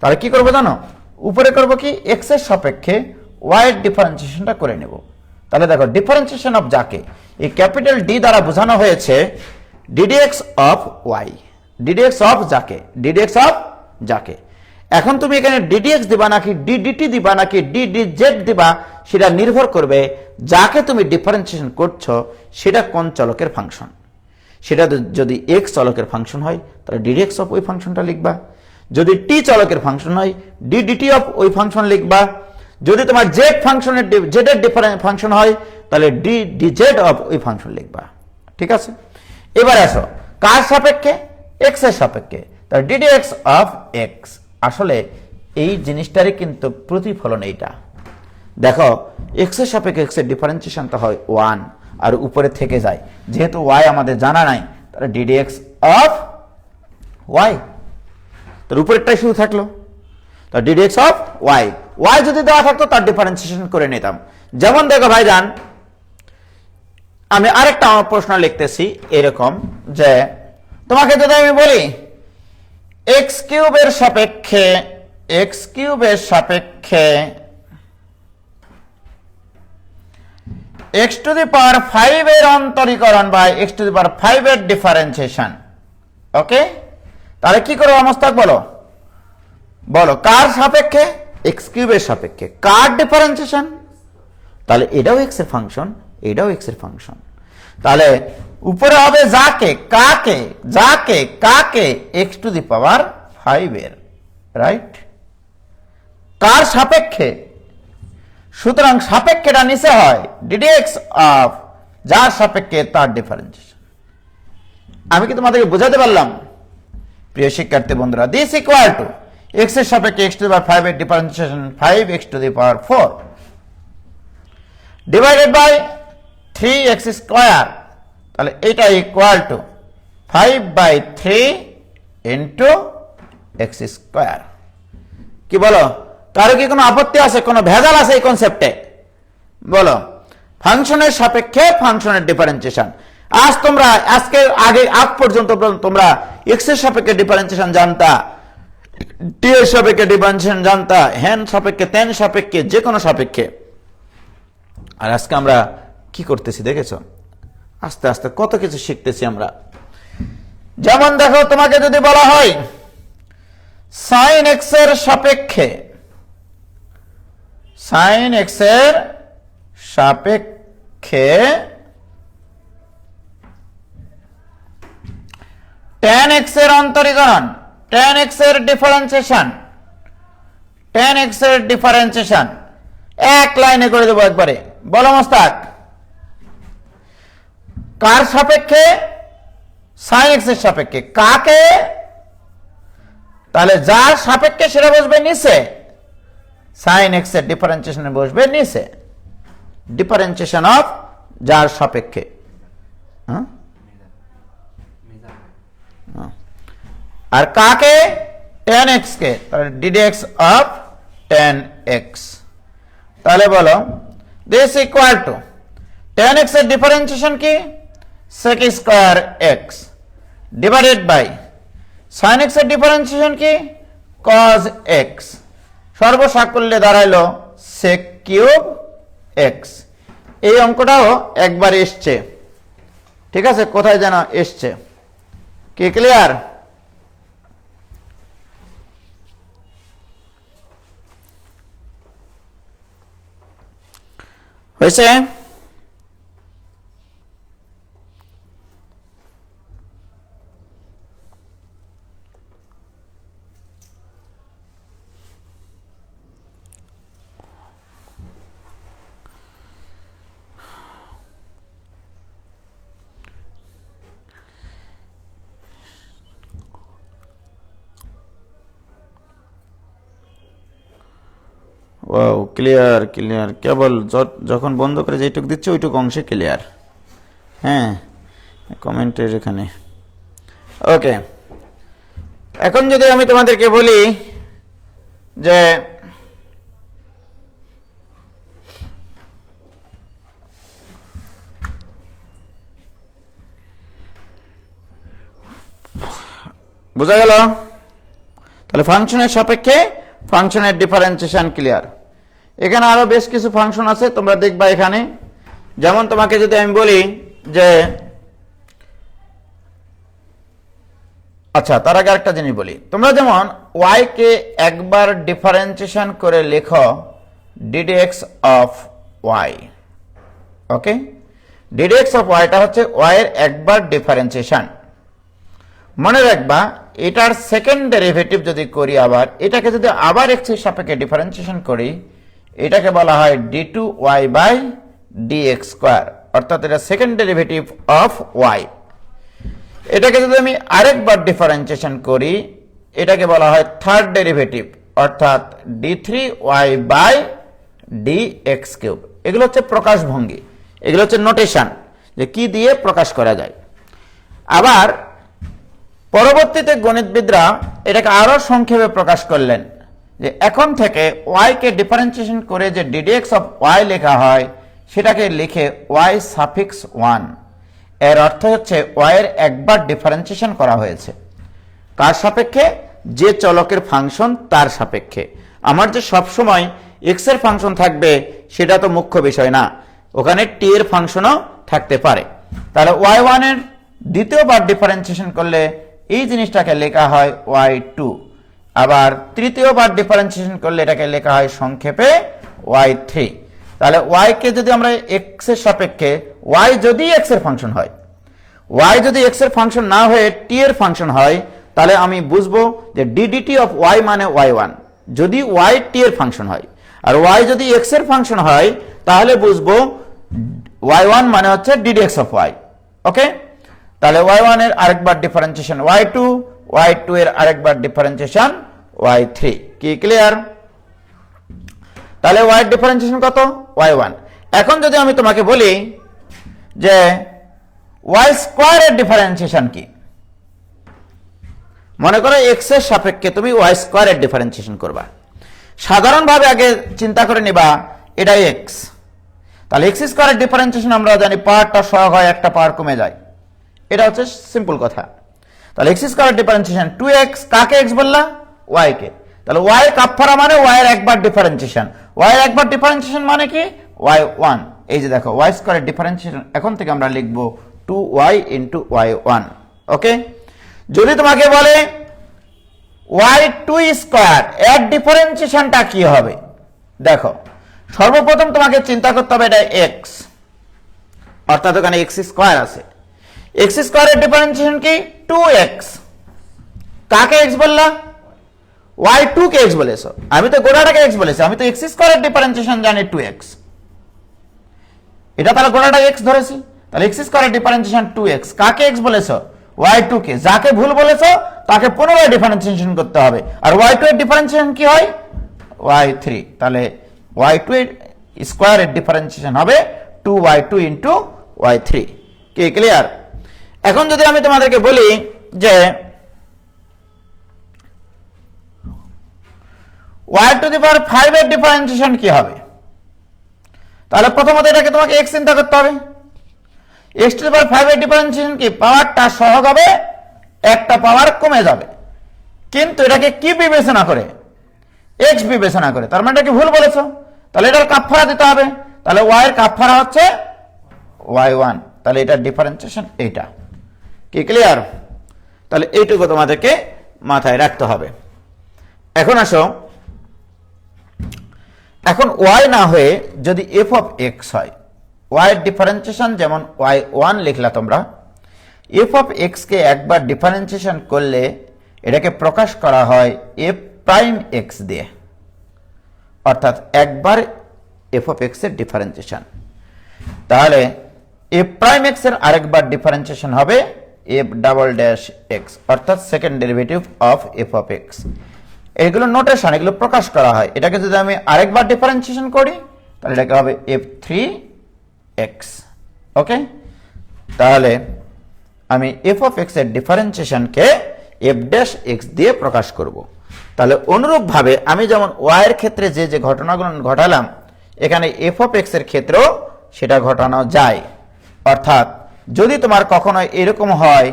তাহলে কি করবো জানো? উপরে করবো কি, এক্স এর সাপেক্ষে ওয়াই এর ডিফারেন্সিয়েশনটা করে নেব। তাহলে দেখো ডিফারেন্সিয়েশন অফ যাকে এই ক্যাপিটাল ডি দ্বারা বোঝানো হয়েছে d d x of y, d d x of যাকে, ডিডিএক্স অফ যাকে। এখন তুমি এখানে ডিডিএক্স দিবা নাকি ডিডিটি দিবা নাকি ডিডিজেড দিবা সেটা নির্ভর করবে যাকে তুমি ডিফারেন্সিয়েশন করছো সেটা কোন চলকের ফাংশন। সেটা যদি এক্স চলকের ফাংশন হয় তাহলে ডিডিএক্স অফ ওই ফাংশনটা লিখবা, যদি টি চলকের ফাংশন হয় ডিডিটি অফ ওই ফাংশন লিখবা, যদি তোমার জেড ফাংশনের জেড এর ডিফারেন্স ফাংশন হয় তাহলে ডিজেড অফ ওই ফাংশন লিখবা। ঠিক আছে, এবার আসো কার সাপেক্ষে? এক্স এর সাপেক্ষে, তাহলে ডিডিএক্স অফ এক্স। আসলে এই জিনিসটারই কিন্তু প্রতিফলন এইটা। দেখো এক্স এর সাপেক্ষে এক্স এর ডিফারেন্সিয়েশনটা হয় 1 আর উপরে থেকে যায়, যেহেতু ওয়াই আমাদের জানা নাই তাহলে ডিডিএক্স অফ ওয়াই, তার উপরেরটাই শুধু থাকলো, তার ডিডিএক্স অফ ওয়াই। ওয়াই যদি দেওয়া থাকতো তার ডিফারেন্সিয়েশন করে নিতাম। যেমন দেখো ভাইজান, আমি আরেকটা আমার প্রশ্ন লিখতেছি এরকম, যে তোমাকে যদি আমি বলি এক্স কিউবের সাপেক্ষে এক্স টু দি পাওয়ার 5 এর অন্তরীকরণ বা এক্স টু দি পাওয়ার 5 এর ডিফারেন্সিয়েশন। ওকে, তাহলে কি করবো মোস্তাক? বলো কার সাপেক্ষে? এক্স কিউবের সাপেক্ষে। কার ডিফারেন্সিয়েশন? তাহলে এটাও এক্স এর ফাংশন, এটাও এক্স এর ফাংশন। তাহলে উপরে হবে যাকে, কাকে এক্স টু দি পাওয়ার 5 এর, রাইট? কার সাপেক্ষে? সুতরাং সাপেক্ষেটা নিচে হয় ডিডিএক্স অফ যার সাপেক্ষে তার ডিফারেন্সিয়েশন। আমি কি তোমাদেরকে বোঝাতে পারলাম প্রিয় শিক্ষার্থী বন্ধুরা? দিস ইকুয়াল টু এক্স এর সাপেক্ষে এক্স টু দি পাওয়ার 5 এর differentiation 5x to the power 4 divided by 3x square. তাহলে এটা equal to 5/3 into x square. কি বলো, কারো কি কোনো আপত্তি আছে, কোনো ভেজাল আছে এই কনসেপ্টে? বলো, ফাংশনের সাপেক্ষে ফাংশনের ডিফারেন্সিয়েশন। আজ পর্যন্ত তোমরা এক্স এর সাপেক্ষে ডিফারেন্সিয়েশন জানতা, টি এর সাপেক্ষে ডিফারেন্সিয়েশন জানতা, হ্যান সাপেক্ষে, তেন সাপেক্ষে, যে কোনো সাপেক্ষে। আর আজকে আমরা কি করতেছি দেখেছো? আস্তে আস্তে কত কিছু শিখতেছি আমরা। যেমন দেখো, তোমাকে যদি বলা হয় সাইন এক্স এর সাপেক্ষে tan x এর অন্তরীকরণ, tan x এর ডিফারেন্সিয়েশন এক লাইনে করে দেবো একবারে। বলো মোস্তাক, কার সাপেক্ষে? সাইন এক্স এর সাপেক্ষে। কাকে? তাহলে যার সাপেক্ষে সেটা বসবে নিচে, সাইন এক্স এর ডিফারেন্সিয়েশনে বসবে নিচে, ডিফারেন্সিয়েশন অফ যার সাপেক্ষে। আর কাকে? tan x কে, তাহলে ddx অফ tan x। তাহলে বলো this equal to tan x এর ডিফারেন্সিয়েশন কি? sec square x divided by sin x এর ডিফারেন্সিয়েশন কি? cos x সর্বসাকল্যে দাঁড়াইলো sec কিউব x। এই অঙ্কটাও একবার এসছে, ঠিক আছে? কোথায় যেন এসছে, কি ক্লিয়ার? হয়েছে? Wow, clear clear. কেবল যখন বন্ধ করে যেটুকু দিচ্ছে ওইটুকু অংশে ক্লিয়ার। হ্যাঁ, কমেন্টের এখানে ওকে। এখন যদি আমি তোমাদেরকে বলি যে বোঝা গেল? তাহলে ফাংশনের সাপেক্ষে ফাংশনের ডিফারেন্সিয়েশন ক্লিয়ার। এখানে আরো বেশ কিছু ফাংশন আছে, তোমরা দেখবা এখানে। যেমন তোমাকে যদি আমি বলি যে, আচ্ছা তার আগে আরেকটা জিনিস বলি, তোমরা যেমন y কে একবার ডিফারেন্সিয়েশন করে লেখো ddx of y, okay? ddx of y টা হচ্ছে y এর একবার ডিফারেন্সিয়েশন। মনে রাখবা এটার সেকেন্ড ডেরিভেটিভ যদি করি, আবার এটাকে যদি আবার x এর সাপেক্ষে ডিফারেন্সিয়েশন করি, এটাকে বলা হয় d2y বাই dx স্কয়ার, অর্থাৎ এটা সেকেন্ড ডেরিভেটিভ অফ y। এটাকে যদি আমি আরেকবার ডিফারেন্সিয়েশন করি, এটাকে বলা হয় থার্ড ডেরিভেটিভ, অর্থাৎ d3y বাই dx কিউব। এগুলো হচ্ছে প্রকাশভঙ্গি, এগুলো হচ্ছে নোটেশন, যে কি দিয়ে প্রকাশ করা যায়। আবার পরবর্তীতে গণিতবিদরা এটাকে আরো সংক্ষেপে প্রকাশ করলেন, যে এখন থেকে y কে ডিফারেন্সিয়েশন করে যে ddx অফ y লেখা হয়, সেটাকে লিখে y সাফিক্স 1। এর অর্থ হচ্ছে y এর একবার ডিফারেন্সিয়েশন করা হয়েছে। কার সাপেক্ষে? যে চলকের ফাংশন তার সাপেক্ষে। আমার যে সব সময় x এর ফাংশন থাকবে সেটা তো মুখ্য বিষয় না, ওখানে t এর ফাংশনও থাকতে পারে। তাহলে y1 এর দ্বিতীয়বার ডিফারেন্সিয়েশন করলে এই জিনিসটাকে লেখা হয় y2। আবার তৃতীয়বার ডিফারেন্সিয়েশন করলে এটাকে লেখা হয় সংক্ষেপে y3। তাহলে y কে যদি আমরা x এর সাপেক্ষে, y যদি x এর ফাংশন হয়, y যদি x এর ফাংশন না হয়ে t এর ফাংশন হয়, তাহলে আমি বুঝবো যে ddt অফ y মানে y1, যদি y t এর ফাংশন হয়। আর y যদি x এর ফাংশন হয়, তাহলে বুঝবো y1 মানে হচ্ছে ddx অফ y, ওকে? তাহলে y1 এর আরেকবার ডিফারেন্সিয়েশন y2, y2 এর আরেকবার ডিফারেন্সিয়েশন y3। কি ক্লিয়ার? তাহলে y এর ডিফারেন্সিয়েশন কত? y1। এখন যদি আমি তোমাকে বলি যে y স্কয়ার এর ডিফারেন্সিয়েশন কি, মনে করো x এর সাপেক্ষে তুমি y স্কয়ার এর ডিফারেন্সিয়েশন করবা। সাধারণভাবে আগে চিন্তা করে নিবা এটা x, তাহলে x স্কয়ার এর ডিফারেন্সিয়েশন আমরা জানি পাওয়ারটা সহগ হয়, একটা পাওয়ার কমে যায়, এটা হচ্ছে সিম্পল কথা। তাহলে x স্কয়ার ডিফারেন্সিয়েশন 2x, কাকে x বললা? y কে। তাহলে y কাপফারা মানে y এর একবার ডিফারেন্সিয়েশন, y এর একবার ডিফারেন্সিয়েশন মানে কি? y1। এই যে দেখো y স্কয়ার ডিফারেন্সিয়েশন এখন থেকে আমরা লিখব 2y ইনটু y1, ওকে? যদি তোমাকে বলে y2 স্কয়ার এর ডিফারেন্সিয়েশনটা কি হবে, দেখো সর্বপ্রথম তোমাকে চিন্তা করতে হবে এটা x, অর্থাৎ ওখানে x স্কয়ার আছে। x স্কয়ারের ডিফারেন্সিয়েশন কি? 2x। কাকে x বললা? y2 কে x বলেছো, আমি তো গোটাটাকে x বলেছি, আমি তো x স্কয়ারের ডিফারেন্সিয়েশন জানি 2x, এটা তাহলে গোটাটা x ধরেছি। তাহলে x স্কয়ারের ডিফারেন্সিয়েশন 2x, কাকে x বলেছো? y2 কে। যাকে ভুল বলেছো তাকে পুনরায় ডিফারেন্সিয়েশন করতে হবে। আর y2 এর ডিফারেন্সিয়েশন কি হয়? y3। তাহলে y2 এর স্কয়ারের ডিফারেন্সিয়েশন হবে 2y2 ইনটু y3। কি ক্লিয়ার? এখন যদি আমি তোমাদেরকে বলি যে y টু দি পাওয়ার 5 এর ডিফারেন্সিয়েশন কি হবে? তাহলে প্রথমত এটাকে তোমাকে x চিন্তা করতে হবে। x টু দি পাওয়ার 5 এর ডিফারেন্সিয়েশন কি? পাওয়ারটা সহগ হবে, একটা পাওয়ার কমে যাবে। কিন্তু এটাকে কি বিবেচনা করে? x বিবেচনা করে। তার মানে এটা কি ভুল বলেছো? তাহলে এটার কাফফারা দিতে হবে। তাহলে y এর কাফফারা হচ্ছে y1। তাহলে এটার ডিফারেন্সিয়েশন এইটা। কি ক্লিয়ার? তাহলে এইটুকু তোমাদেরকে মাথায় রাখতে হবে। এখন আসো, এখন y না হয়ে যদি f অফ x হয়, y এর ডিফারেন্সিয়েশন যেমন y1 লিখলা তোমরা, f অফ x কে একবার ডিফারেন্সিয়েশন করলে এটাকে প্রকাশ করা হয় f প্রাইম x দিয়ে, অর্থাৎ একবার f অফ x এর ডিফারেন্সিয়েশন। তাহলে f প্রাইম x এর আরেকবার ডিফারেন্সিয়েশন হবে f ডাবল ড্যাশ x, অর্থাৎ second derivative of f of x। এগুলো নোটেশন, এগুলো প্রকাশ করা হয়। এটাকে যদি আমি আরেকবার ডিফারেন্সিয়েশন করি তাহলে এটাকে হবে f3x। ওকে, তাহলে আমি f অফ x এর ডিফারেন্সিয়েশনকে f ড্যাশ x দিয়ে প্রকাশ করব। তাহলে অনুরূপভাবে আমি যেমন y এর ক্ষেত্রে যে যে ঘটনাগুলো ঘটালাম, এখানে f অফ x এর ক্ষেত্রেও সেটা ঘটানো যায়। অর্থাৎ যদি তোমার কখনো এরকম হয়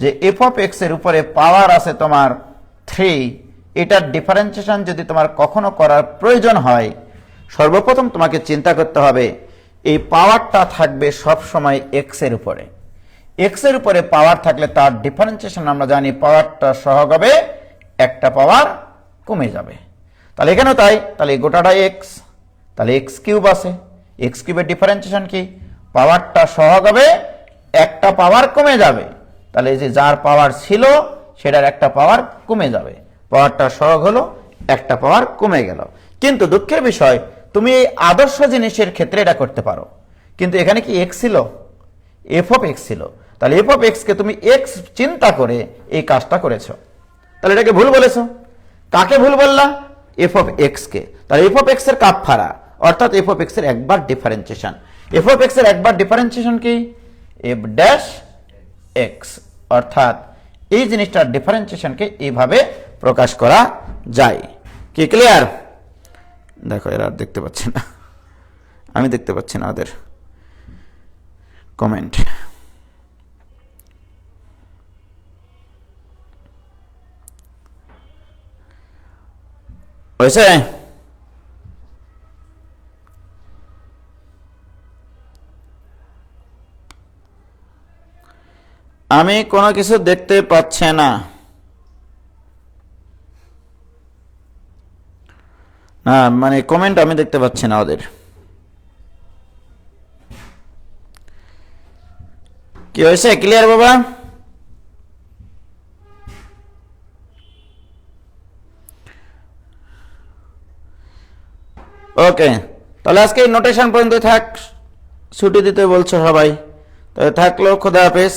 যে f অফ x এর উপরে পাওয়ার আছে তোমার 3, এটার ডিফারেন্সিয়েশন যদি তোমার কখনো করার প্রয়োজন হয়, সর্বপ্রথম তোমাকে চিন্তা করতে হবে এই পাওয়ারটা থাকবে সব সময় x এর উপরে। x এর উপরে পাওয়ার থাকলে তার ডিফারেন্সিয়েশন আমরা জানি পাওয়ারটা সহগ হবে, একটা পাওয়ার কমে যাবে। তাহলে এখানেও তাই। তাহলে এই গোটাটাই x, তাহলে x কিউব আছে। x কিউবের ডিফারেন্সিয়েশন কি? পাওয়ারটা সহগ হবে, একটা পাওয়ার কমে যাবে। তাহলে এই যে যার পাওয়ার ছিল সেটার একটা পাওয়ার কমে যাবে, পাওয়ারটা সহগ হলো, একটা পাওয়ার কমে গেল। কিন্তু দুঃখের বিষয়, তুমি এই আদর্শ জিনিসের ক্ষেত্রে এটা করতে পারো, কিন্তু এখানে কি x ছিল? f অফ x ছিল। তাহলে f অফ x কে তুমি x চিন্তা করে এই কাজটা করেছো, তাহলে এটাকে ভুল বলেছো। কাকে ভুল বললা? f অফ x কে। তাহলে f অফ x এর কাফফারা, অর্থাৎ f অফ x এর একবার ডিফারেন্সিয়েশন। f অফ x এর একবার ডিফারেন্সিয়েশন কি? f ড্যাশ x, অর্থাৎ এই জিনিসটার ডিফারেন্সিয়েশনকে এইভাবে প্রকাশ করা যায়। কি ক্লিয়ার? দেখো এরা আর দেখতে পাচ্ছে না, আমি দেখতে পাচ্ছি না ওদের কমেন্ট। হয়েছে? আমি কোনো কিছু দেখতে পাচ্ছি না। না মানে কমেন্ট আমি দেখতে পাচ্ছি না ওদের। কি হয়েছে? ক্লিয়ার বাবা? ওকে, তাহলে আজকে এই নোটেশন পর্যন্ত থাক। ছুটি দিতে বলছো সবাই, তাহলে থাকলো। খোদা হাফেজ,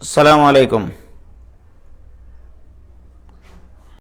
আসসালামু আলাইকুম।